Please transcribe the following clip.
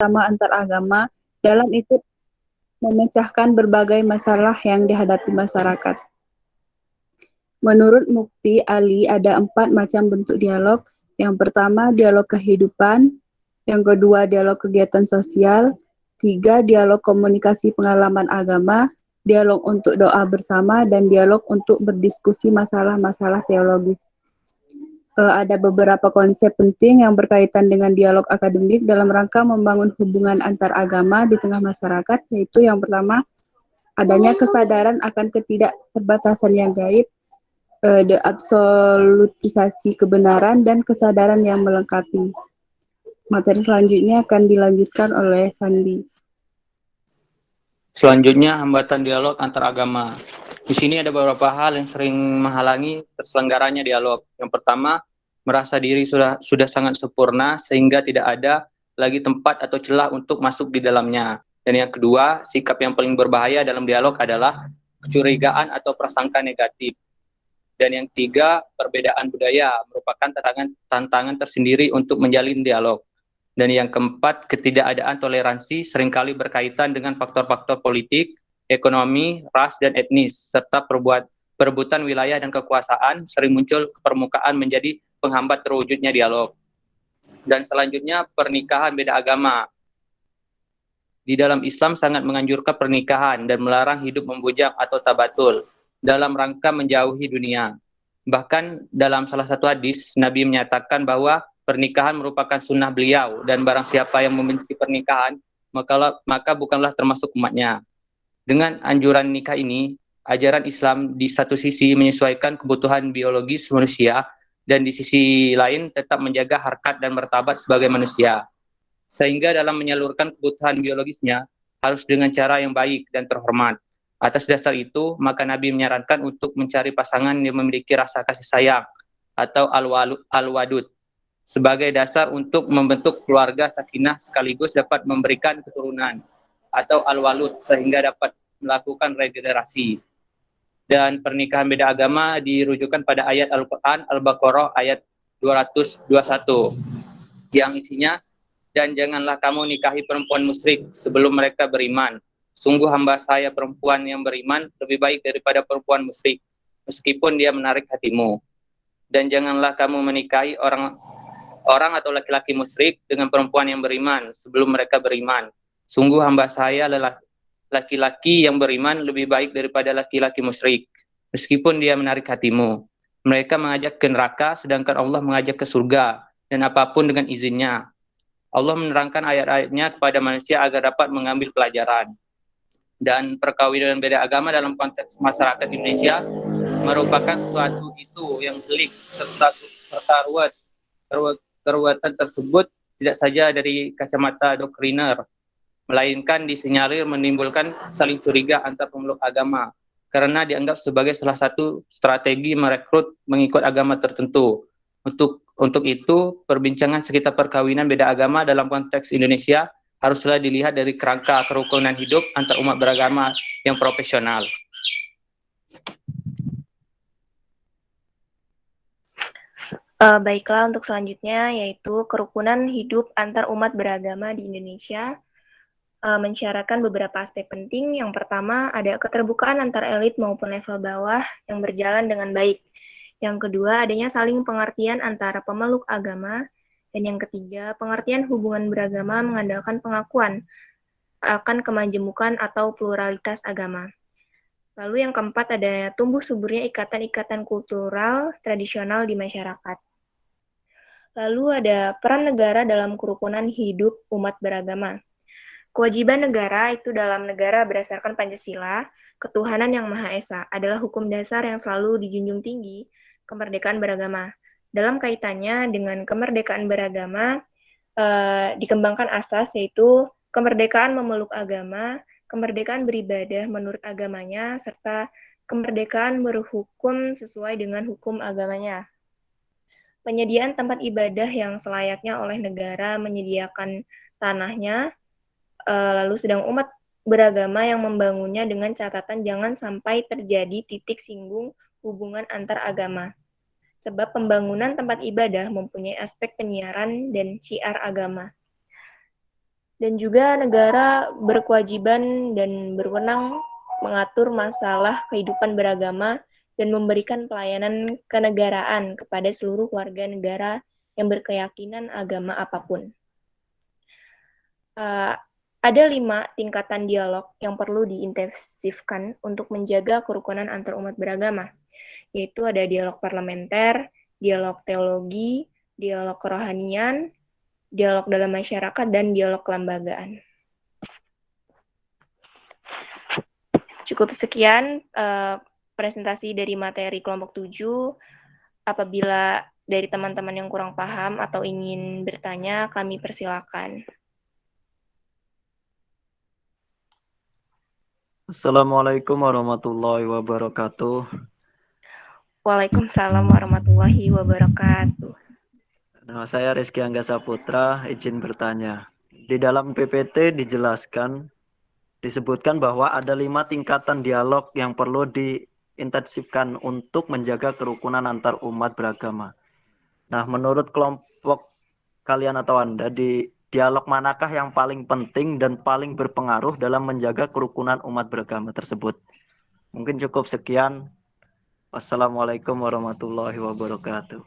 bersama antar agama dalam ikut memecahkan berbagai masalah yang dihadapi masyarakat. Menurut Mukti Ali, ada 4 macam bentuk dialog. Yang pertama, dialog kehidupan. Yang kedua, dialog kegiatan sosial. 3, dialog komunikasi pengalaman agama. Dialog untuk doa bersama. Dan dialog untuk berdiskusi masalah-masalah teologis. Ada beberapa konsep penting yang berkaitan dengan dialog akademik dalam rangka membangun hubungan antar agama di tengah masyarakat, yaitu yang pertama, adanya kesadaran akan ketidakterbatasan yang gaib, deabsolutisasi kebenaran, dan kesadaran yang melengkapi. Materi selanjutnya akan dilanjutkan oleh Sandi. Selanjutnya, hambatan dialog antar agama. Di sini ada beberapa hal yang sering menghalangi terselenggaranya dialog. Yang pertama, merasa diri sudah sangat sempurna sehingga tidak ada lagi tempat atau celah untuk masuk di dalamnya. Dan yang kedua, sikap yang paling berbahaya dalam dialog adalah kecurigaan atau prasangka negatif. Dan yang tiga, perbedaan budaya merupakan tantangan tersendiri untuk menjalin dialog. Dan yang keempat, ketidakadaan toleransi seringkali berkaitan dengan faktor-faktor politik, ekonomi, ras, dan etnis, serta perebutan wilayah dan kekuasaan sering muncul ke permukaan menjadi penghambat terwujudnya dialog. Dan selanjutnya, pernikahan beda agama. Di dalam Islam sangat menganjurkan pernikahan dan melarang hidup membujang atau tabatul dalam rangka menjauhi dunia. Bahkan dalam salah satu hadis, Nabi menyatakan bahwa pernikahan merupakan sunnah beliau dan barang siapa yang membenci pernikahan, maka bukanlah termasuk umatnya. Dengan anjuran nikah ini, ajaran Islam di satu sisi menyesuaikan kebutuhan biologis manusia dan di sisi lain tetap menjaga harkat dan martabat sebagai manusia. Sehingga dalam menyalurkan kebutuhan biologisnya harus dengan cara yang baik dan terhormat. Atas dasar itu, maka Nabi menyarankan untuk mencari pasangan yang memiliki rasa kasih sayang atau al-wadud sebagai dasar untuk membentuk keluarga sakinah sekaligus dapat memberikan keturunan atau al-walud sehingga dapat melakukan regenerasi. Dan pernikahan beda agama dirujukan pada ayat Al-Quran Al-Baqarah ayat 221 yang isinya, dan janganlah kamu nikahi perempuan musyrik sebelum mereka beriman. Sungguh hamba saya perempuan yang beriman lebih baik daripada perempuan musyrik, meskipun dia menarik hatimu. Dan janganlah kamu menikahi orang atau laki-laki musyrik dengan perempuan yang beriman sebelum mereka beriman. Sungguh hamba saya laki-laki yang beriman lebih baik daripada laki-laki musyrik, meskipun dia menarik hatimu. Mereka mengajak ke neraka, sedangkan Allah mengajak ke surga, dan apapun dengan izinnya. Allah menerangkan ayat-ayatnya kepada manusia agar dapat mengambil pelajaran. Dan perkawinan beda agama dalam konteks masyarakat Indonesia merupakan suatu isu yang pelik serta ruwetan tersebut tidak saja dari kacamata doktriner, melainkan disinyalir menimbulkan saling curiga antar pemeluk agama karena dianggap sebagai salah satu strategi merekrut mengikut agama tertentu. Untuk itu, perbincangan sekitar perkawinan beda agama dalam konteks Indonesia haruslah dilihat dari kerangka kerukunan hidup antar umat beragama yang profesional. Baiklah, untuk selanjutnya yaitu kerukunan hidup antar umat beragama di Indonesia mensyaratkan beberapa aspek penting. Yang pertama, ada keterbukaan antar elit maupun level bawah yang berjalan dengan baik. Yang kedua, adanya saling pengertian antara pemeluk agama. Dan yang ketiga, pengertian hubungan beragama mengandalkan pengakuan akan kemajemukan atau pluralitas agama. Lalu yang keempat, ada tumbuh suburnya ikatan-ikatan kultural tradisional di masyarakat. Lalu ada peran negara dalam kerukunan hidup umat beragama. Kewajiban negara itu dalam negara berdasarkan Pancasila, ketuhanan yang Maha Esa, adalah hukum dasar yang selalu dijunjung tinggi kemerdekaan beragama. Dalam kaitannya dengan kemerdekaan beragama, dikembangkan asas yaitu kemerdekaan memeluk agama, kemerdekaan beribadah menurut agamanya, serta kemerdekaan berhukum sesuai dengan hukum agamanya. Penyediaan tempat ibadah yang selayaknya oleh negara menyediakan tanahnya, lalu sedang umat beragama yang membangunnya dengan catatan jangan sampai terjadi titik singgung hubungan antar agama. Sebab pembangunan tempat ibadah mempunyai aspek penyiaran dan syiar agama. Dan juga negara berkewajiban dan berwenang mengatur masalah kehidupan beragama dan memberikan pelayanan kenegaraan kepada seluruh warga negara yang berkeyakinan agama apapun. Ada 5 tingkatan dialog yang perlu diintensifkan untuk menjaga kerukunan antar umat beragama, yaitu ada dialog parlementer, dialog teologi, dialog kerohanian, dialog dalam masyarakat, dan dialog kelembagaan. Cukup sekian presentasi dari materi kelompok 7. Apabila dari teman-teman yang kurang paham atau ingin bertanya, kami persilakan. Assalamualaikum warahmatullahi wabarakatuh. Waalaikumsalam warahmatullahi wabarakatuh. Nama saya Rizky Angga Saputra, izin bertanya. Di dalam PPT disebutkan bahwa ada 5 tingkatan dialog yang perlu diintensifkan untuk menjaga kerukunan antar umat beragama. Nah, menurut kelompok kalian atau Anda, di dialog manakah yang paling penting dan paling berpengaruh dalam menjaga kerukunan umat beragama tersebut? Mungkin cukup sekian. Wassalamualaikum warahmatullahi wabarakatuh.